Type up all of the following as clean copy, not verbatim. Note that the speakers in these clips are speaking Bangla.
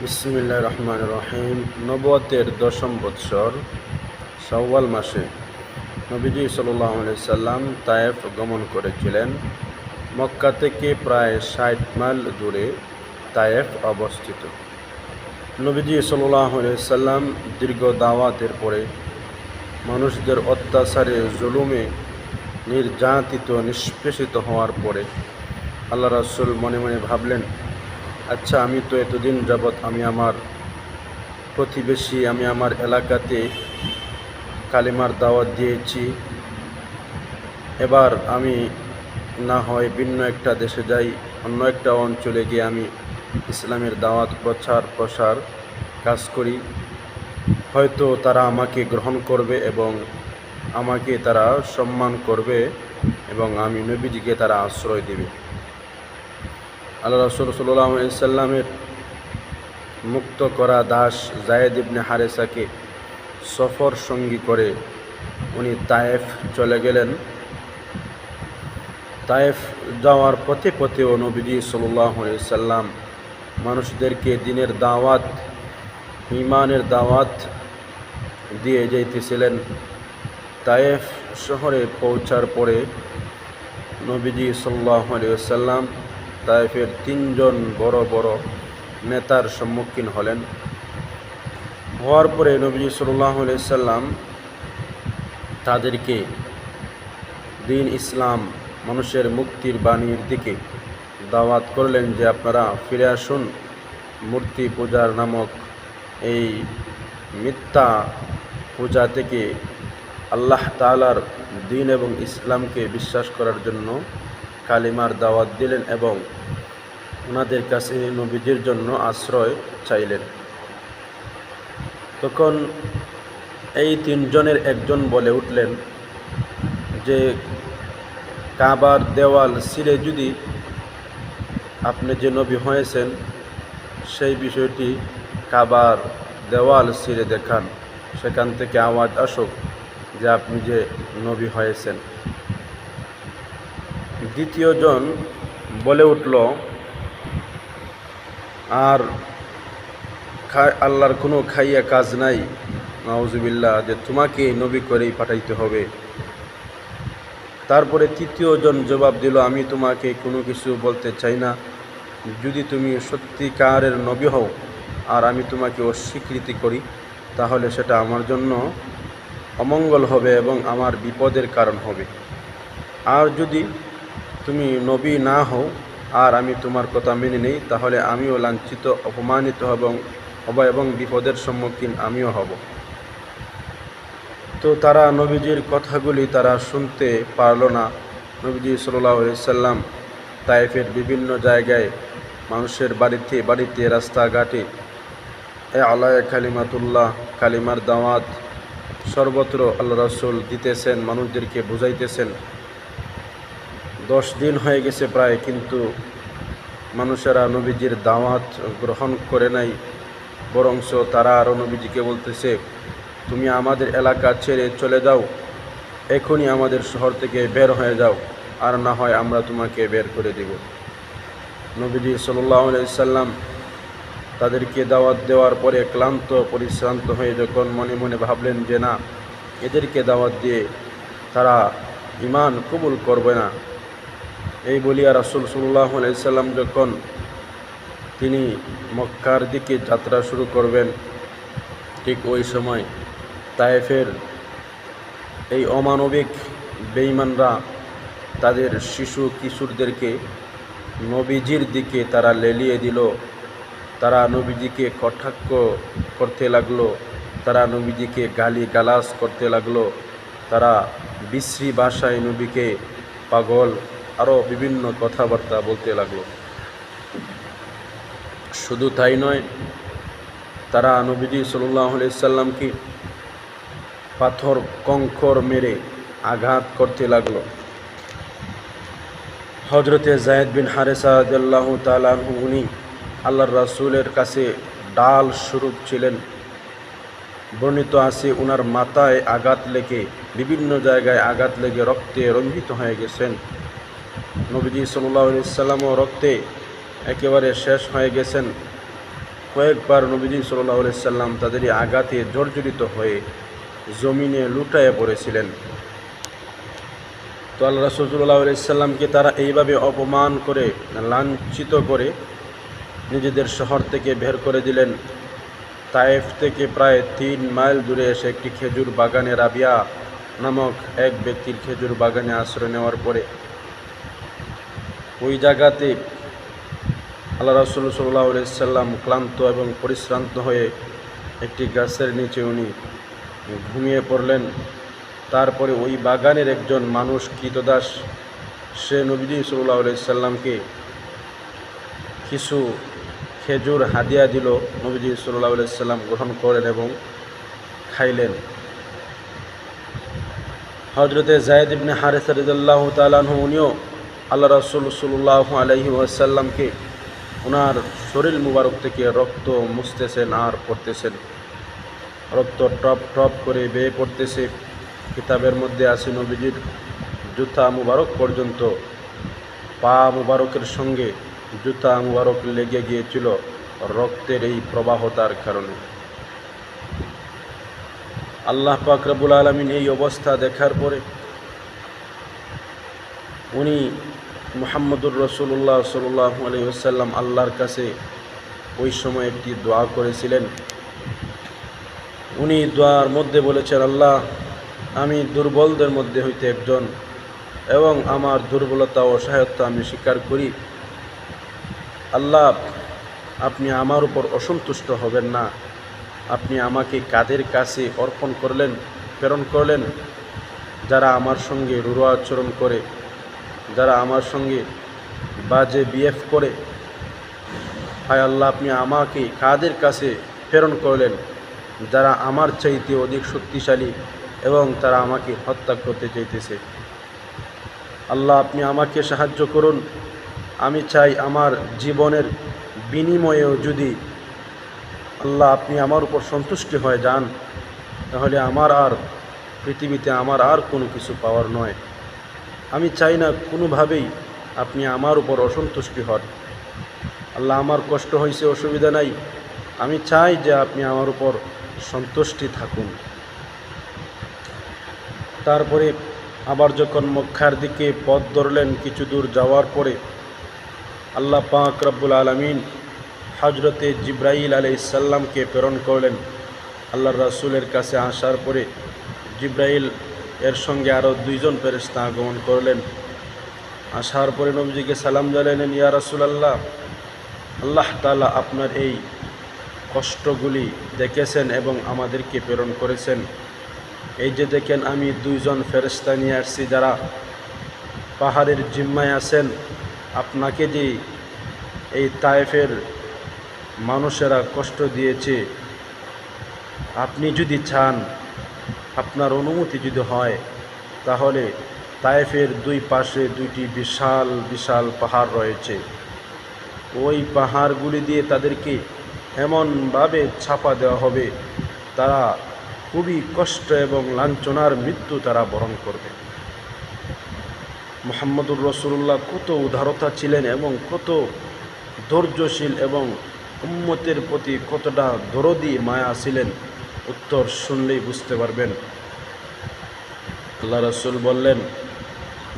বিসমিল্লাহির রহমানির রহিম। নবুয়তের দশম বৎসর শাওয়াল মাসে নবীজি সাল্লাল্লাহু আলাইহি সাল্লাম তায়েফ গমন করেছিলেন। মক্কা থেকে প্রায় ৬০ মাইল দূরে তায়েফ অবস্থিত। নবীজি সাল্লাল্লাহু আলাইহি সাল্লাম দীর্ঘ দাওয়াতের পরে মানুষদের অত্যাচারে জুলুমে নির্যাতিত নিষ্পেষিত হওয়ার পরে আল্লাহ রাসূল মনে মনে ভাবলেন, আচ্ছা, আমি তো এতদিন যাবৎ আমি আমার প্রতিবেশী, আমি আমার এলাকাতে কালিমার দাওয়াত দিয়েছি। এবার আমি না হয় ভিন্ন একটা দেশে যাই, অন্য একটা অঞ্চলে গিয়ে আমি ইসলামের দাওয়াত প্রসার কাজ করি। হয়তো তারা আমাকে গ্রহণ করবে এবং আমাকে তারা সম্মান করবে এবং আমি নবীজিকে তারা আশ্রয় দেবে। আল্লাহ রাসূল সাল্লাল্লাহু আলাইহি সাল্লামের মুক্ত করা দাস যায়েদ ইবনে হারেসাকে সফর সঙ্গী করে উনি তায়েফ চলে গেলেন। তায়েফ যাওয়ার পথে পথেও নবীজি সাল্লাল্লাহু আলাইহি সাল্লাম মানুষদেরকে দ্বীনের দাওয়াত, ঈমানের দাওয়াত দিয়ে যাইতেছিলেন। তায়েফ শহরে পৌঁছার পরে নবীজি সাল্লাল্লাহু আলাইহি সাল্লাম তায়েফের ৩ জন বড় বড় নেতার সম্মুখীন হলেন। হওয়ার পরে নবীজি সাল্লাল্লাহু আলাইহি সাল্লাম তাদেরকে দ্বীন ইসলাম, মানুষের মুক্তির বাণীর দিকে দাওয়াত করলেন যে আপনারা ফিরে আসুন মূর্তি পূজার নামক এই মিথ্যা পূজা থেকে আল্লাহ তাআলার দ্বীন এবং ইসলামকে বিশ্বাস করার জন্য কালিমার দাওয়াত দিলেন এবং ওনাদের কাছে নবীজির জন্য আশ্রয় চাইলেন। তখন এই ৩ জনের একজন বলে উঠলেন যে কাবার দেওয়াল ছিঁড়ে যদি আপনি যে নবী হয়েছেন সেই বিষয়টি কাবার দেওয়াল ছিঁড়ে দেখান, সেখান থেকে আওয়াজ আসুক যে আপনি যে নবী হয়েছেন। দ্বিতীয় জন বলে উঠল, আর আল্লাহর কোনো খাইয়া কাজ নাই, নাউজুবিল্লাহ, যে তোমাকে নবী করেই পাঠাইতে হবে। তারপরে তৃতীয় জন জবাব দিল, আমি তোমাকে কোনো কিছু বলতে চাই না, যদি তুমি সত্যিকারের নবী হও আর আমি তোমাকে অস্বীকৃতি করি তাহলে সেটা আমার জন্য অমঙ্গল হবে এবং আমার বিপদের কারণ হবে। আর যদি তুমি নবী না হও আর আমি তোমার কথা মেনে নেই তাহলে আমিও লাঞ্ছিত, অপমানিত হব এবং বিপদের সম্মুখীন আমিও হব। তো তারা নবীজির কথাগুলি তারা শুনতে পারল না। নবীজি সাল্লাল্লাহু আলাইহি সাল্লাম তায়েফের বিভিন্ন জায়গায় মানুষের বাড়িতে বাড়িতে রাস্তাঘাটে আলায়ে কালিমাতুল্লাহ, কালিমার দাওয়াত সর্বত্র আল্লাহ রাসূল দিতেছেন, মানুষদেরকে বুঝাইতেছেন। 10 দিন হয়ে গেছে প্রায়, কিন্তু মানুষেরা নবীজির দাওয়াত গ্রহণ করে নাই, বরঞ্চ তারা আরও নবীজিকে বলতেছে, তুমি আমাদের এলাকা ছেড়ে চলে যাও, এখনই আমাদের শহর থেকে বের হয়ে যাও, আর না হয় আমরা তোমাকে বের করে দেব। নবীজি সাল্লাল্লাহু আলাইহি সাল্লাম তাদেরকে দাওয়াত দেওয়ার পরে ক্লান্ত পরিশ্রান্ত হয়ে যখন মনে মনে ভাবলেন যে না, এদেরকে দাওয়াত দিয়ে তারা ঈমান কবুল করবে না, এই বলিয়া রাসূল সাল্লাল্লাহু আলাইহি সাল্লাম যখন তিনি মক্কার দিকে যাত্রা শুরু করবেন, ঠিক ওই সময় তায়েফের এই অমানবিক বেঈমানরা তাদের শিশু কিশোরদেরকে নবীজির দিকে তারা লেলিয়ে দিল। তারা নবীজিকে কটাক্ষ করতে লাগলো, তারা নবীজিকে গালিগালাজ করতে লাগলো, তারা বিশ্রী ভাষায় নবীকে পাগল আরও বিভিন্ন কথাবার্তা বলতে লাগলো। শুধু তাই নয়, তারা নবীজি সাল্লাল্লাহু আলাইহি সাল্লামকে পাথর কংকর মেরে আঘাত করতে লাগলো। হযরতে যায়েদ বিন হারেসা রাদিয়াল্লাহু তাআলা আনহু উনি আল্লাহর রাসূলের কাছে ডাল স্বরূপ ছিলেন। বর্ণিত আছে উনার মাথায় আঘাত লেগে, বিভিন্ন জায়গায় আঘাত লেগে রক্তে রঞ্জিত হয়ে গেছেন। নবীজি সাল্লাল্লাহু আলাইহি সাল্লামও রক্তে একেবারে শেষ হয়ে গেছেন। কয়েকবার নবীজি সাল্লাল্লাহু আলাইহি সাল্লাম তাদের এই আঘাতে জর্জরিত হয়ে জমিনে লুটায়ে পড়েছিলেন। তো আল্লাহ রাসূল সাল্লাল্লাহু আলাইহি সাল্লামকে তারা এইভাবে অপমান করে, লাঞ্ছিত করে নিজেদের শহর থেকে বের করে দিলেন। তায়েফ থেকে প্রায় 3 মাইল দূরে এসে একটি খেজুর বাগানে রাবিয়া নামক এক ব্যক্তির খেজুর বাগানে আশ্রয় নেওয়ার পরে ওই জায়গাতে আল্লাহ রাসূল সাল্লাল্লাহু আলাইহি সাল্লাম ক্লান্ত এবং পরিশ্রান্ত হয়ে একটি গাছের নিচে উনি ঘুমিয়ে পড়লেন। তারপরে ওই বাগানের একজন মানুষ কৃতদাস, সে নবীজি সাল্লাল্লাহু আলাইহি সাল্লামকে কিছু খেজুর হাদিয়া দিল। নবীজি সাল্লাল্লাহু আলাইহি সাল্লাম গ্রহণ করলেন এবং খাইলেন। হযরতে যায়েদ ইবনে হারিসা রাদিয়াল্লাহু তাআলা আনহু উনিও আল্লাহ রাসূল সাল্লাল্লাহু আলাইহি ওয়াসাল্লামকে ওনার শরীর মুবারক থেকে রক্ত মুছতেছেন আর পড়তেছেন। রক্ত টপ টপ করে বেয়ে পড়তেছে। কিতাবের মধ্যে আছে নবীজির জুতা মুবারক পর্যন্ত, পা মুবারকের সঙ্গে জুতা মুবারক লেগে গিয়েছিল রক্তের এই প্রবাহতার কারণে। আল্লাহ পাক রব্বুল আলামিন এই অবস্থা দেখার পরে উনি মুহাম্মদুর রাসূলুল্লাহ সাল্লাল্লাহু আলাইহি ওয়াসাল্লাম আল্লাহর কাছে ওই সময় একটি দোয়া করেছিলেন। উনি দোয়ার মধ্যে বলেছেন, আল্লাহ, আমি দুর্বলদের মধ্যে হইতে একজন এবং আমার দুর্বলতা ও অসহায়ত্ব আমি স্বীকার করি। আল্লাহ, আপনি আমার উপর অসন্তুষ্ট হবেন না। আপনি আমাকে কাদের কাছে প্রেরণ করলেন? যারা আমার সঙ্গে রূঢ় আচরণ করে, যারা আমার সঙ্গে বাজে বিহেভ করে। হায় আল্লাহ, আপনি আমাকে কাদের কাছে প্রেরণ করলেন? যারা আমার চাইতে অধিক শক্তিশালী এবং তারা আমাকে হত্যা করতে চাইতেছে। আল্লাহ, আপনি আমাকে সাহায্য করুন। আমি চাই আমার জীবনের বিনিময়েও যদি আল্লাহ আপনি আমার উপর সন্তুষ্টি হয়ে যান, তাহলে পৃথিবীতে আমার আর কোনো কিছু পাওয়ার নয়। আমি চাই না কোনোভাবেই আপনি আমার উপর অসন্তুষ্টি হন। আল্লাহ, আমার কষ্ট হয়েছে, অসুবিধা নাই, আমি চাই যে আপনি আমার উপর সন্তুষ্টি থাকুন। তারপরে আবার যখন মক্কার দিকে পথ ধরলেন, কিছু দূর যাওয়ার পরে আল্লাহ পাক রব্বুল আলামিন হযরতে জিবরাইল আলাইহিস সালামকে প্রেরণ করলেন। আল্লাহর রাসূলের কাছে আসার পরে জিবরাইল এর সঙ্গে আরও 2 জন ফেরেশতা আগমন করলেন। আসার পরে নবীজিকে সালাম জানালেন, ইয়া রাসূলুল্লাহ, আল্লাহ তাআলা আপনার এই কষ্টগুলি দেখেছেন এবং আমাদেরকে প্রেরণ করেছেন। এই যে দেখেন, আমি 2 জন ফেরেশতা নিয়ে আসছি যারা পাহাড়ের জিম্মায় আছেন। আপনাকে যে এই তায়েফের মানুষেরা কষ্ট দিয়েছে, আপনি যদি চান, আপনার অনুমতি যদি হয়, তাহলে তায়েফের 2 পাশে 2টি বিশাল বিশাল পাহাড় রয়েছে। ওই পাহাড়গুলি দিয়ে তাদেরকে এমনভাবে চাপা দেওয়া হবে, তারা খুবই কষ্ট এবং লাঞ্ছনার মৃত্যু তারা বরণ করবে। মুহাম্মদুর রাসূলুল্লাহ কত উদারতা ছিলেন এবং কত ধৈর্যশীল এবং উম্মতের প্রতি কতটা দরদি মায়া ছিলেন, উত্তর শুনলেই বুঝতে পারবেন। আল্লাহ রাসূল বললেন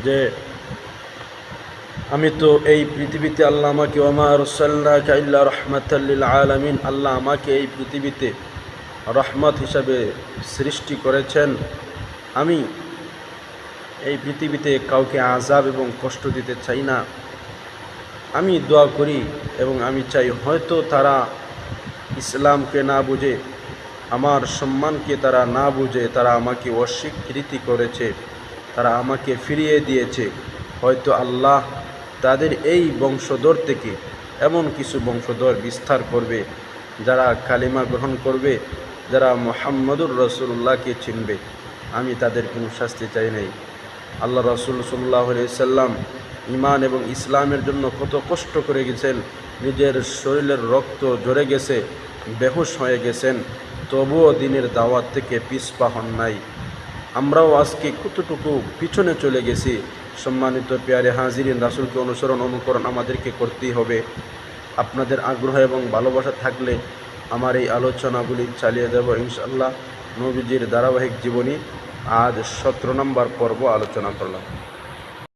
যে, আমি তো এই পৃথিবীতে, আল্লাহ আমাকে ওমা আরসালনাকা ইল্লা রাহমাতাল লিল আলামিন, আল্লাহ আমাকে এই পৃথিবীতে রহমত হিসাবে সৃষ্টি করেছেন। আমি এই পৃথিবীতে কাউকে আযাব এবং কষ্ট দিতে চাই না। আমি দোয়া করি এবং আমি চাই, হয়তো তারা ইসলামকে না বুঝে, আমার সম্মানকে তারা না বুঝে, তারা আমাকে অস্বীকৃতি করেছে, তারা আমাকে ফিরিয়ে দিয়েছে। হয়তো আল্লাহ তাদের এই বংশধর থেকে এমন কিছু বংশধর বিস্তার করবে যারা কালিমা গ্রহণ করবে, যারা মুহাম্মদুর রাসূলুল্লাহকে চিনবে। আমি তাদের কোনো শাস্তি চাই নাই। আল্লাহ রাসূল সাল্লাল্লাহু আলাইহি সাল্লাম ঈমান এবং ইসলামের জন্য কত কষ্ট করে গেছেন, নিজের শরীরের রক্ত ঝরে গেছে, বেহুশ হয়ে গেছেন, তবুও দিনের দাওয়াত থেকে পিছপা হন নাই। আমরাও আজকে কতটুকু পিছনে চলে গেছি। সম্মানিত পেয়ারে হাজিরিন, রাসূলকে অনুকরণ আমাদেরকে করতেই হবে। আপনাদের আগ্রহ এবং ভালোবাসা থাকলে আমার এই আলোচনাগুলি চালিয়ে যাব ইনশাআল্লাহ। নবীজির ধারাবাহিক জীবনী আজ 17 নম্বর পর্ব আলোচনা করলাম।